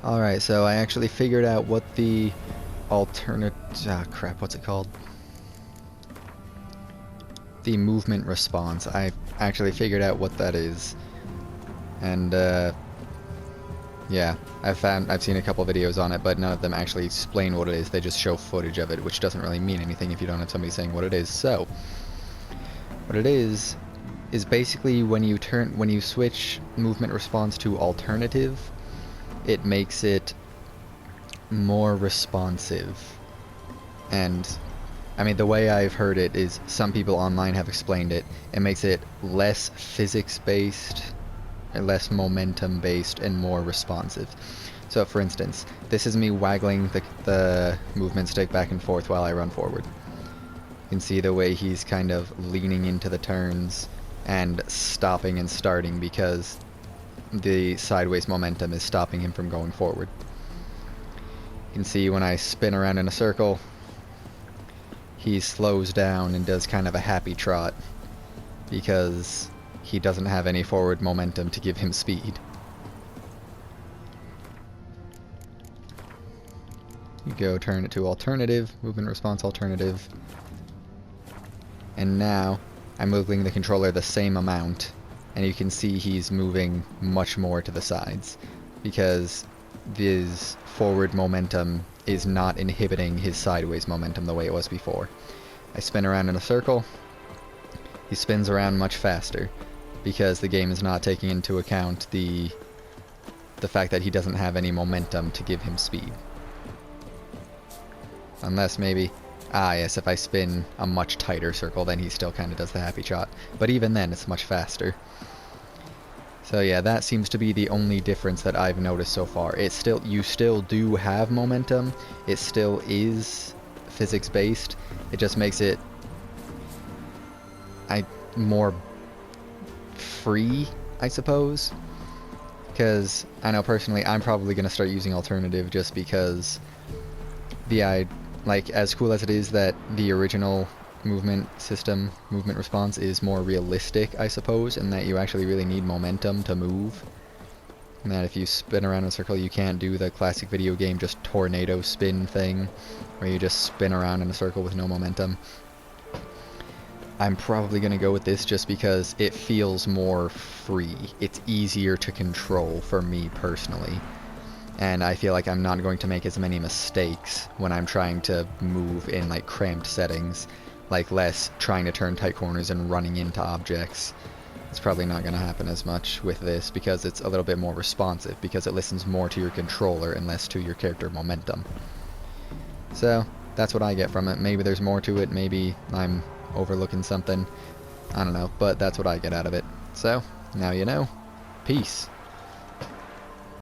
Alright, so I actually figured out what the alternate... crap, what's it called? The movement response. I actually figured out what that is. And, yeah, I've seen a couple videos on it, but none of them actually explain what it is. They just show footage of it, which doesn't really mean anything if you don't have somebody saying what it is. So, what it is basically when you switch movement response to alternative, it makes it more responsive. And I mean, the way I've heard it is some people online have explained it. It makes it less physics-based, less momentum-based, and more responsive. So, for instance, this is me waggling the movement stick back and forth while I run forward. You can see the way he's kind of leaning into the turns and stopping and starting because the sideways momentum is stopping him from going forward. You can see when I spin around in a circle, he slows down and does kind of a happy trot because he doesn't have any forward momentum to give him speed. You go turn it to alternative, movement response alternative, and now I'm moving the controller the same amount, and you can see he's moving much more to the sides because this forward momentum is not inhibiting his sideways momentum the way it was before. I spin around in a circle, he spins around much faster because the game is not taking into account the fact that he doesn't have any momentum to give him speed. Unless maybe, yes, if I spin a much tighter circle, then he still kind of does the happy trot. But even then, it's much faster. So yeah, that seems to be the only difference that I've noticed so far. You still do have momentum. It still is physics-based. It just makes it more free, I suppose. Because I know personally, I'm probably going to start using alternative just because like, as cool as it is that the original movement response is more realistic, I suppose, and that you actually really need momentum to move. And that if you spin around in a circle, you can't do the classic video game just tornado spin thing, where you just spin around in a circle with no momentum. I'm probably going to go with this just because it feels more free. It's easier to control for me personally. And I feel like I'm not going to make as many mistakes when I'm trying to move in like cramped settings, like less trying to turn tight corners and running into objects. It's probably not going to happen as much with this because it's a little bit more responsive, because it listens more to your controller and less to your character momentum. So that's what I get from it. Maybe there's more to it, maybe I'm overlooking something, I don't know, but that's what I get out of it. So now you know. Peace.